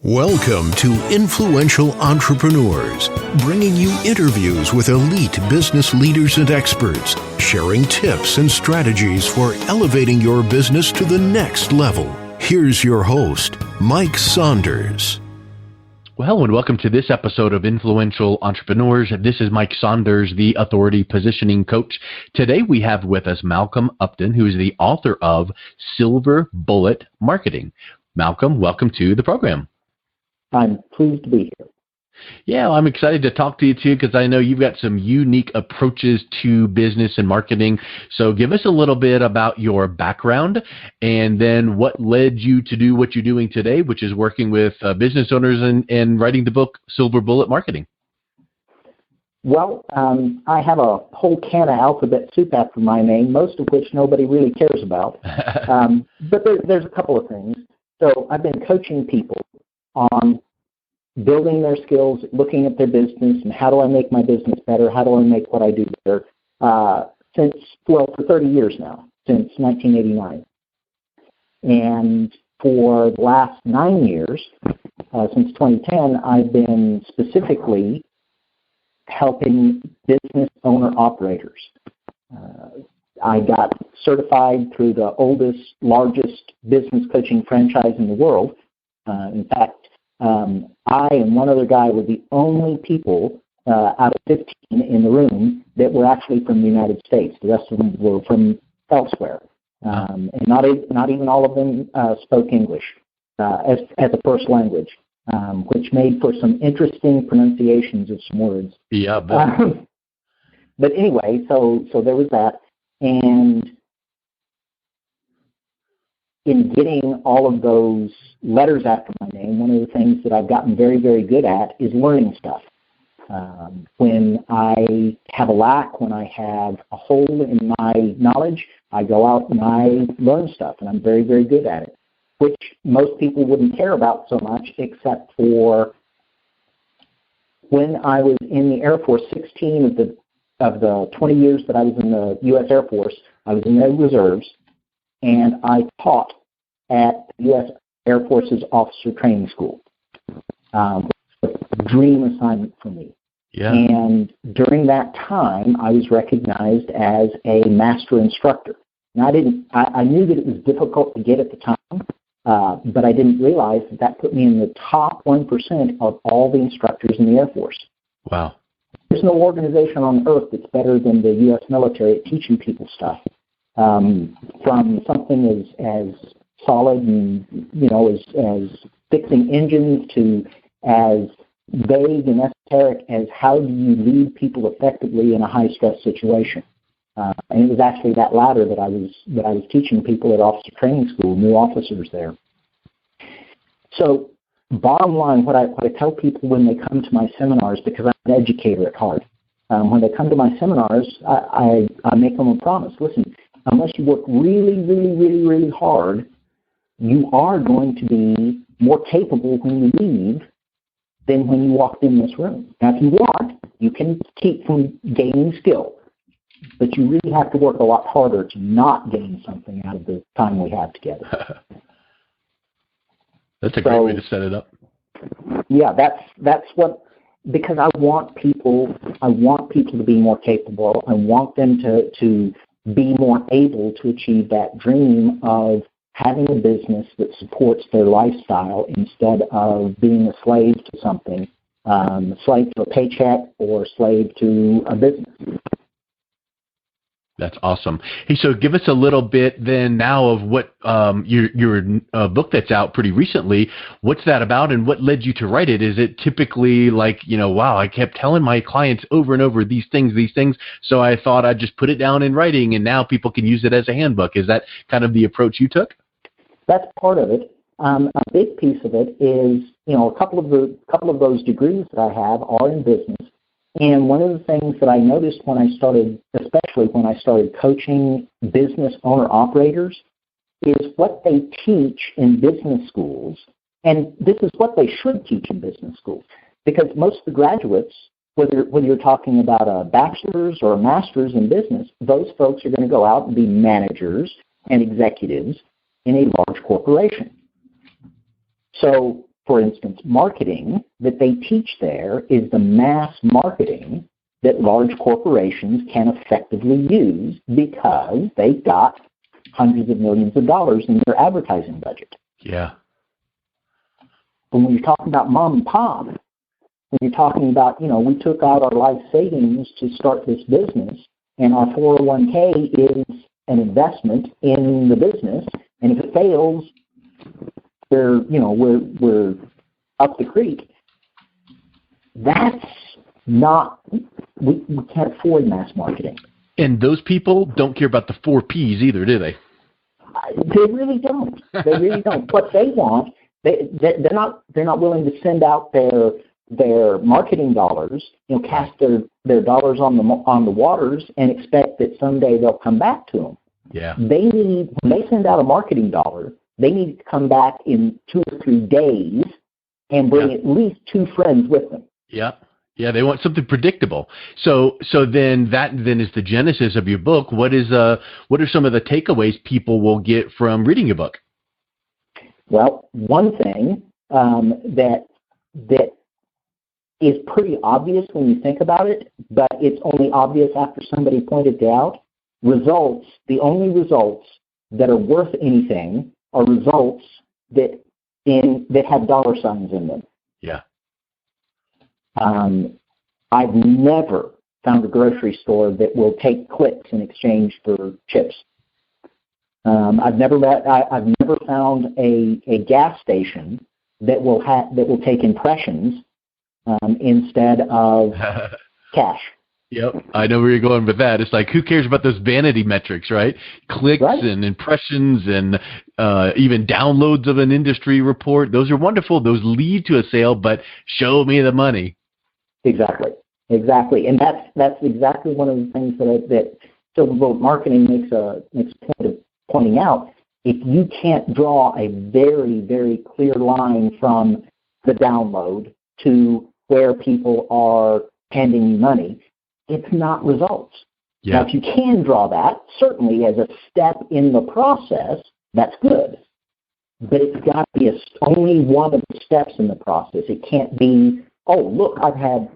Welcome to Influential Entrepreneurs, bringing you interviews with elite business leaders and experts, sharing tips and strategies for elevating your business to the next level. Here's your host, Mike Saunders. Well, hello and welcome to this episode of Influential Entrepreneurs. This is Mike Saunders, the Authority Positioning Coach. Today we have with us Malcolm Upton, who is the author of Silver Bullet Marketing. Malcolm, welcome to the program. I'm pleased to be here. Yeah, I'm excited to talk to you too, because I know you've got some unique approaches to business and marketing. So give us a little bit about your background and then what led you to do what you're doing today, which is working with business owners and writing the book Silver Bullet Marketing. Well, I have a whole can of alphabet soup after my name, most of which nobody really cares about. But there's a couple of things. So I've been coaching people on building their skills, looking at their business, and how do I make my business better? How do I make what I do better? For 30 years now, since 1989. And for the last 9 years, since 2010, I've been specifically helping business owner-operators. I got certified through the oldest, largest business coaching franchise in the world. In fact, I and one other guy were the only people out of 15 in the room that were actually from the United States. The rest of them were from elsewhere. And not even all of them spoke English as a first language, which made for some interesting pronunciations of some words. Yeah, but anyway, so there was that. And in getting all of those letters after my name, one of the things that I've gotten very, very good at is learning stuff. When I have a lack, when I have a hole in my knowledge, I go out and I learn stuff, and I'm very, very good at it, which most people wouldn't care about so much, except for when I was in the Air Force. 16 of the 20 years that I was in the U.S. Air Force, I was in the reserves, and I taught at the U.S. Air Force's Officer Training School. A dream assignment for me. Yeah. And during that time, I was recognized as a master instructor. Now, I knew that it was difficult to get at the time, but I didn't realize that put me in the top 1% of all the instructors in the Air Force. Wow. There's no organization on earth that's better than the U.S. military at teaching people stuff. From something as solid and, as fixing engines to as vague and esoteric as how do you lead people effectively in a high-stress situation. And it was actually that latter that I was teaching people at Officer Training School, new officers there. So bottom line, what I tell people when they come to my seminars, because I'm an educator at heart, when they come to my seminars, I make them a promise. Listen, unless you work really, really, really, really hard, you are going to be more capable when you leave than when you walked in this room. Now, if you want, you can keep from gaining skill, but you really have to work a lot harder to not gain something out of the time we have together. That's a great way to set it up. Yeah, that's what, because I want people to be more capable. I want them to be more able to achieve that dream of having a business that supports their lifestyle instead of being a slave to something, slave to a paycheck or slave to a business. That's awesome. Hey, so give us a little bit then now of what your book that's out pretty recently, what's that about and what led you to write it? Is it typically like, wow, I kept telling my clients over and over these things, so I thought I'd just put it down in writing and now people can use it as a handbook. Is that kind of the approach you took? That's part of it. A big piece of it is, a couple of those degrees that I have are in business. And one of the things that I noticed especially when I started coaching business owner-operators, is what they teach in business schools, and this is what they should teach in business schools, because most of the graduates, whether you're talking about a bachelor's or a master's in business, those folks are going to go out and be managers and executives in a large corporation. So for instance, marketing that they teach there is the mass marketing that large corporations can effectively use because they've got hundreds of millions of dollars in their advertising budget. Yeah. But when you're talking about mom and pop, when you're talking about, we took out our life savings to start this business, and our 401k is an investment in the business, and if it fails, we're up the creek. That's not, we can't afford mass marketing. And those people don't care about the 4 Ps either, do they? They really don't. They really don't. What they want, they're not willing to send out their marketing dollars, cast their dollars on the waters and expect that someday they'll come back to them. Yeah. When they send out a marketing dollar, they need it to come back in 2 or 3 days and bring at least 2 friends with them. Yeah. Yeah, they want something predictable. So then that is the genesis of your book. What are some of the takeaways people will get from reading your book? Well, one thing that is pretty obvious when you think about it, but it's only obvious after somebody pointed it out. The only results that are worth anything are results that have dollar signs in them. Yeah. I've never found a grocery store that will take clicks in exchange for chips. I've never found a gas station that will take impressions instead of cash. Yep, I know where you're going with that. It's like, who cares about those vanity metrics, right? Clicks and impressions and even downloads of an industry report. Those are wonderful. Those lead to a sale, but show me the money. Exactly. And that's exactly one of the things that Silverboat Marketing makes a point of pointing out. If you can't draw a very, very clear line from the download to where people are handing you money, it's not results. Yeah. Now, if you can draw that, certainly as a step in the process, that's good. But it's got to be only one of the steps in the process. It can't be, oh, look, I've had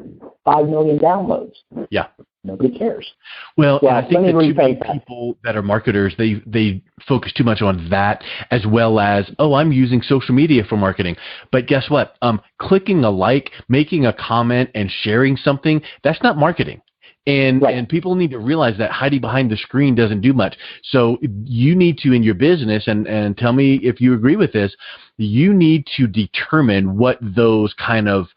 5 million downloads. Yeah. Nobody cares. Well, I think that too many people that are marketers, they focus too much on that as well as, I'm using social media for marketing. But guess what? Clicking a like, making a comment, and sharing something, that's not marketing. And people need to realize that hiding behind the screen doesn't do much. So you need to, in your business, and tell me if you agree with this, you need to determine what those kind of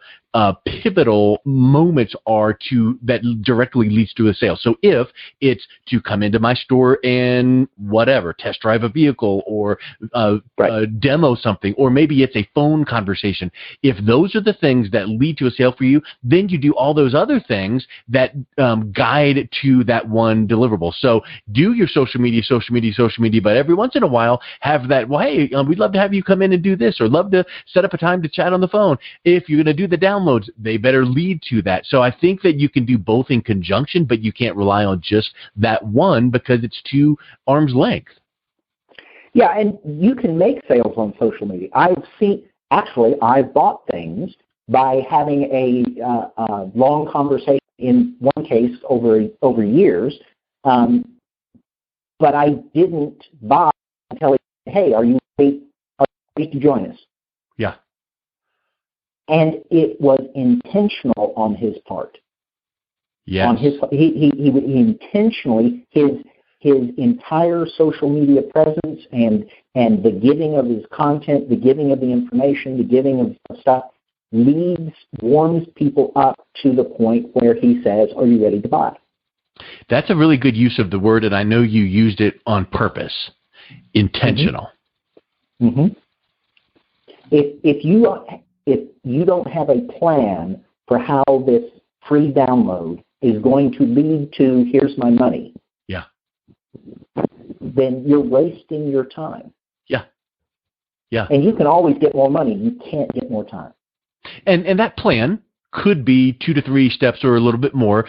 pivotal moments are that directly leads to a sale. So if it's to come into my store and whatever, test drive a vehicle or demo something, or maybe it's a phone conversation, if those are the things that lead to a sale for you, then you do all those other things that guide to that one deliverable. So do your social media, but every once in a while have that, well, hey, we'd love to have you come in and do this, or love to set up a time to chat on the phone. If you're going to do the downloads, they better lead to that. So I think that you can do both in conjunction, but you can't rely on just that one because it's too arm's length. Yeah, and you can make sales on social media. I've bought things by having a long conversation, in one case over years, but I didn't buy until hey, are you ready to join us? Yeah. And it was intentional on his part. Yes. On he intentionally, his entire social media presence and the giving of his content, the giving of the information, the giving of stuff warms people up to the point where he says, "Are you ready to buy?" That's a really good use of the word, and I know you used it on purpose. Intentional. Mm-hmm. If you don't have a plan for how this free download is going to lead to here's my money, then you're wasting your time. Yeah. And you can always get more money. You can't get more time. And that plan could be 2 to 3 steps or a little bit more.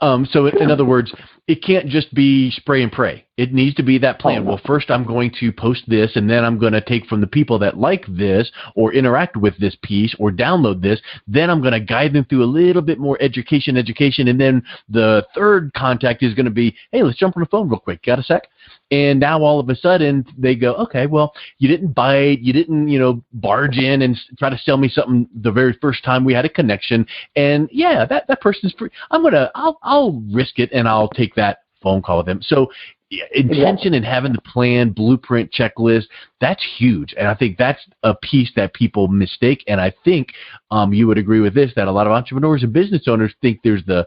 So in other words, it can't just be spray and pray. It needs to be that plan. Oh, no. Well, first I'm going to post this, and then I'm going to take from the people that like this or interact with this piece or download this. Then I'm going to guide them through a little bit more education. And then the third contact is going to be, hey, let's jump on the phone real quick. Got a sec? And now all of a sudden they go, okay, well, you didn't bite, you didn't, barge in and try to sell me something the very first time we had a connection. And yeah, that person's free. I'll risk it and I'll take that phone call with them. So intention and having the plan, blueprint, checklist, that's huge. And I think that's a piece that people mistake. And I think you would agree with this, that a lot of entrepreneurs and business owners think there's the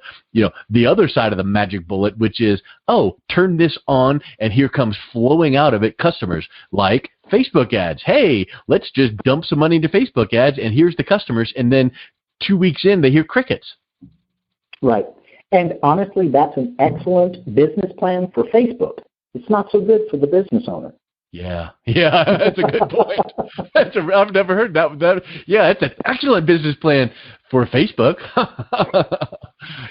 other side of the magic bullet, which is, oh, turn this on and here comes flowing out of it customers like Facebook ads. Hey, let's just dump some money into Facebook ads and here's the customers. And then 2 weeks in, they hear crickets. Right. And honestly, that's an excellent business plan for Facebook. It's not so good for the business owner. Yeah, that's a good point. I've never heard that. Yeah, it's an excellent business plan for Facebook.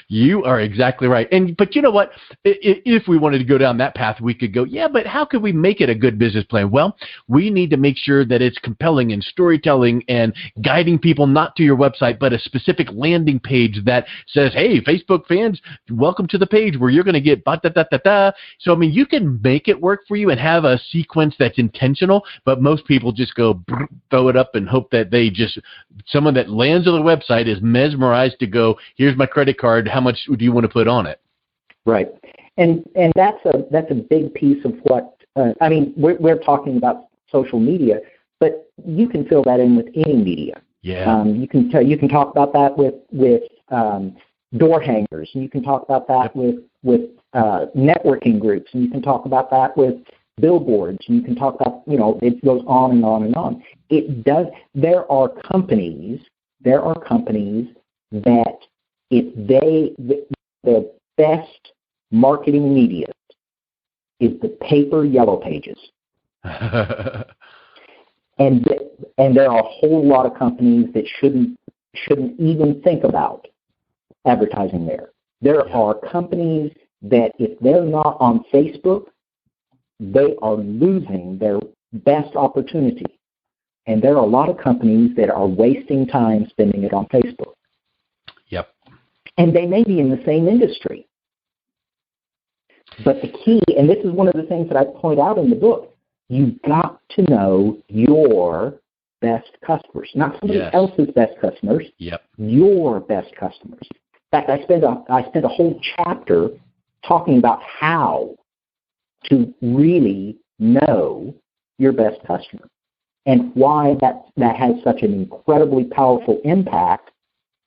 You are exactly right. But you know what? If we wanted to go down that path, we could go, yeah, but how could we make it a good business plan? Well, we need to make sure that it's compelling and storytelling and guiding people not to your website, but a specific landing page that says, hey, Facebook fans, welcome to the page where you're going to get da-da-da-da-da. So, I mean, you can make it work for you and have a sequence that's intentional, but most people just go throw it up and hope that someone that lands on the website is mesmerized to go, here's my credit card, how much do you want to put on it? Right. And that's a big piece of what, we're talking about social media, but you can fill that in with any media. Yeah. You can talk about that with door hangers, and you can talk about that with networking groups, and you can talk about that with billboards, and you can talk about, it goes on and on and on. It does. There are companies that the best marketing media is the paper yellow pages. And there are a whole lot of companies that shouldn't even think about advertising there. There are companies that if they're not on Facebook, they are losing their best opportunity. And there are a lot of companies that are wasting time spending it on Facebook. Yep. And they may be in the same industry. But the key, and this is one of the things that I point out in the book, you've got to know your best customers, not somebody else's best customers, your best customers. In fact, I spent a whole chapter talking about how to really know your best customer and why that has such an incredibly powerful impact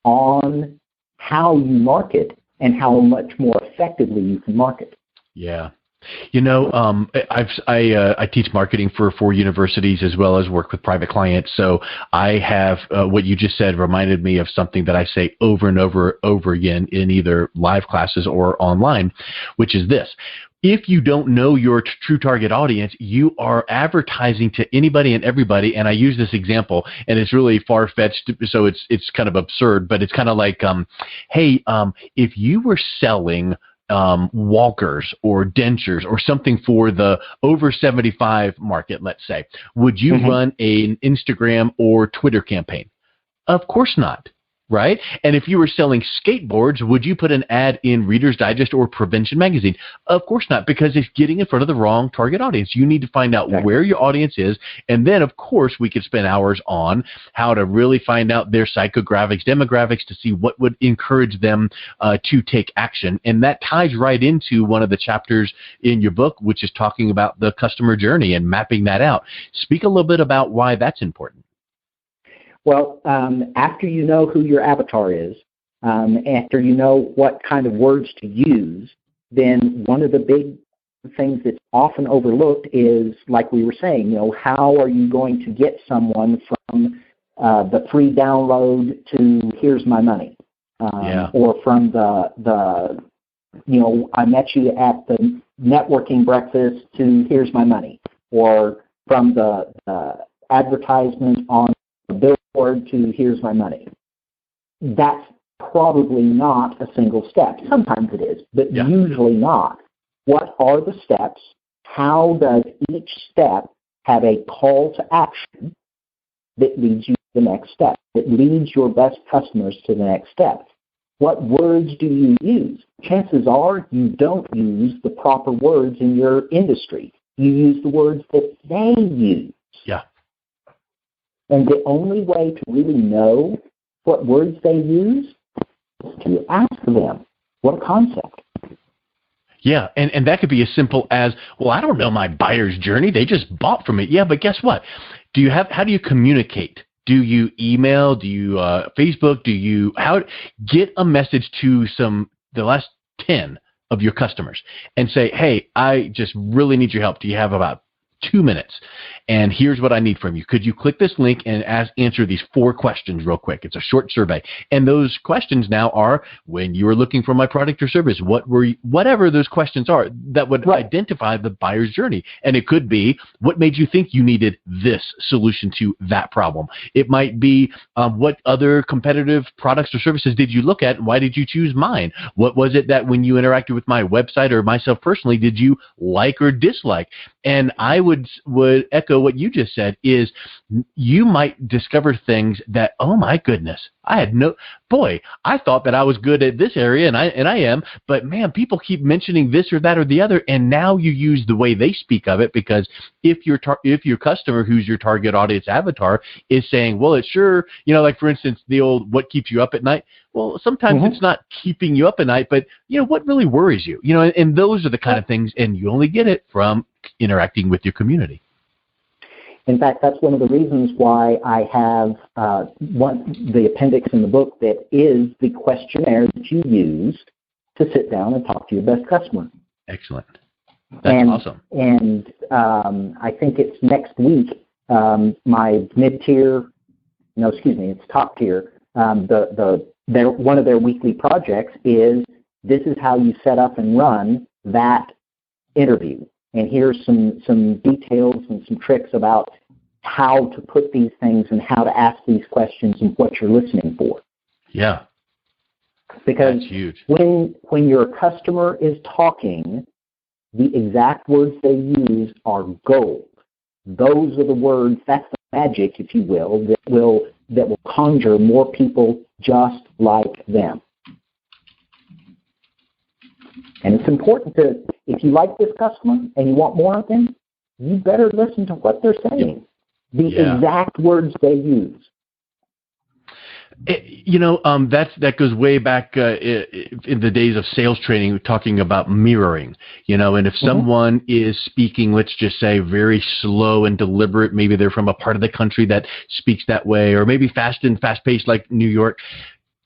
on how you market and how much more effectively you can market. Yeah. I teach marketing for 4 universities as well as work with private clients. So I have what you just said reminded me of something that I say over and over again in either live classes or online, which is this. If you don't know your true target audience, you are advertising to anybody and everybody. And I use this example, and it's really far-fetched, so it's kind of absurd, but it's kind of like, hey, if you were selling walkers or dentures or something for the over 75 market, let's say, would you run an Instagram or Twitter campaign? Of course not. Right? And if you were selling skateboards, would you put an ad in Reader's Digest or Prevention Magazine? Of course not, because it's getting in front of the wrong target audience. You need to find out where your audience is. And then, of course, we could spend hours on how to really find out their psychographics, demographics to see what would encourage them to take action. And that ties right into one of the chapters in your book, which is talking about the customer journey and mapping that out. Speak a little bit about why that's important. Well, after you know who your avatar is, after you know what kind of words to use, then one of the big things that's often overlooked is, like we were saying, how are you going to get someone from the free download to here's my money, or from the I met you at the networking breakfast to here's my money, or from the advertisement on the billboard to here's my money. That's probably not a single step. Sometimes it is, but usually not. What are the steps how does each step have a call to action that leads you to the next step, that leads your best customers to the next step? What words do you use? Chances are you don't use the proper words in your industry. You use the words that they use. Yeah. And the only way to really know what words they use is to ask them. What a concept. Yeah, and that could be as simple as, well, I don't know my buyer's journey. They just bought from it. Yeah, but guess what? How do you communicate? Do you email? Do you Facebook? Get a message to the last 10 of your customers and say, hey, I just really need your help. Do you have about 2 minutes? And here's what I need from you. Could you click this link and answer these 4 questions real quick? It's a short survey. And those questions now are, when you were looking for my product or service, whatever those questions are, that would identify the buyer's journey. And it could be, what made you think you needed this solution to that problem? It might be, what other competitive products or services did you look at, and why did you choose mine? What was it that when you interacted with my website or myself personally, did you like or dislike? And I would echo what you just said, is you might discover things that, oh my goodness, I thought that I was good at this area, and I am, but man, people keep mentioning this or that or the other, and now you use the way they speak of it, because if your customer, who's your target audience avatar, is saying, well, it's sure, like for instance, the old, what keeps you up at night? Well, sometimes it's not keeping you up at night, but what really worries you? And those are the kind of things, and you only get it from interacting with your community. In fact, that's one of the reasons why I have the appendix in the book that is the questionnaire that you use to sit down and talk to your best customer. Excellent. That's awesome. And I think it's next week, my mid-tier, it's top tier, one of their weekly projects is, this is how you set up and run that interview. And here's some details and some tricks about how to put these things and how to ask these questions and what you're listening for. Yeah. Because that's huge. When your customer is talking, the exact words they use are gold. Those are the words, that's the magic, if you will, that will conjure more people just like them. And it's important if you like this customer and you want more of them, you better listen to what they're saying. The exact words they use. That goes way back in the days of sales training, talking about mirroring, and if someone is speaking, let's just say very slow and deliberate, maybe they're from a part of the country that speaks that way, or maybe fast-paced like New York,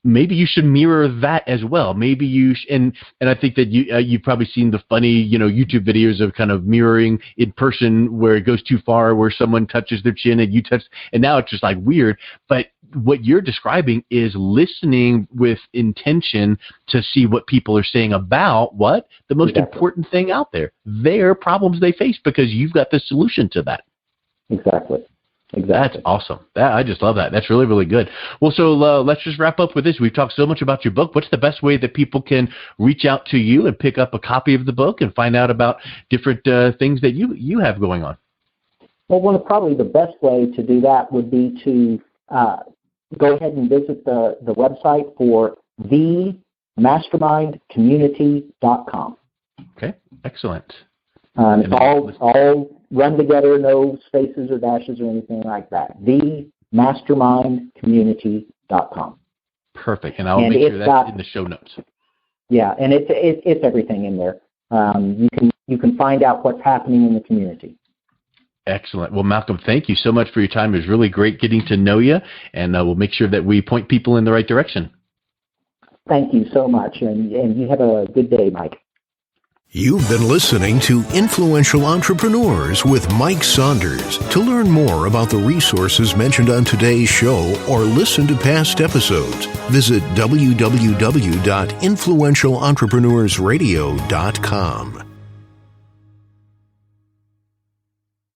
maybe you should mirror that as well. Maybe you and I think that you've probably seen the funny, YouTube videos of kind of mirroring in person where it goes too far, where someone touches their chin and you touch, and now it's just like weird. But what you're describing is listening with intention to see what people are saying about what the most important thing out there, their problems they face, because you've got the solution to that. Exactly. That's awesome. I just love that. That's really, really good. Well, so let's just wrap up with this. We've talked so much about your book. What's the best way that people can reach out to you and pick up a copy of the book and find out about different things that you have going on? Well, probably the best way to do that would be to go ahead and visit the website for themastermindcommunity.com. Okay, excellent. It's all run together, no spaces or dashes or anything like that. themastermindcommunity.com. Perfect, and I'll make sure that's in the show notes. Yeah, and it's everything in there. You can find out what's happening in the community. Excellent. Well, Malcolm, thank you so much for your time. It was really great getting to know you, and we'll make sure that we point people in the right direction. Thank you so much, and you have a good day, Mike. You've been listening to Influential Entrepreneurs with Mike Saunders. To learn more about the resources mentioned on today's show or listen to past episodes, visit www.influentialentrepreneursradio.com.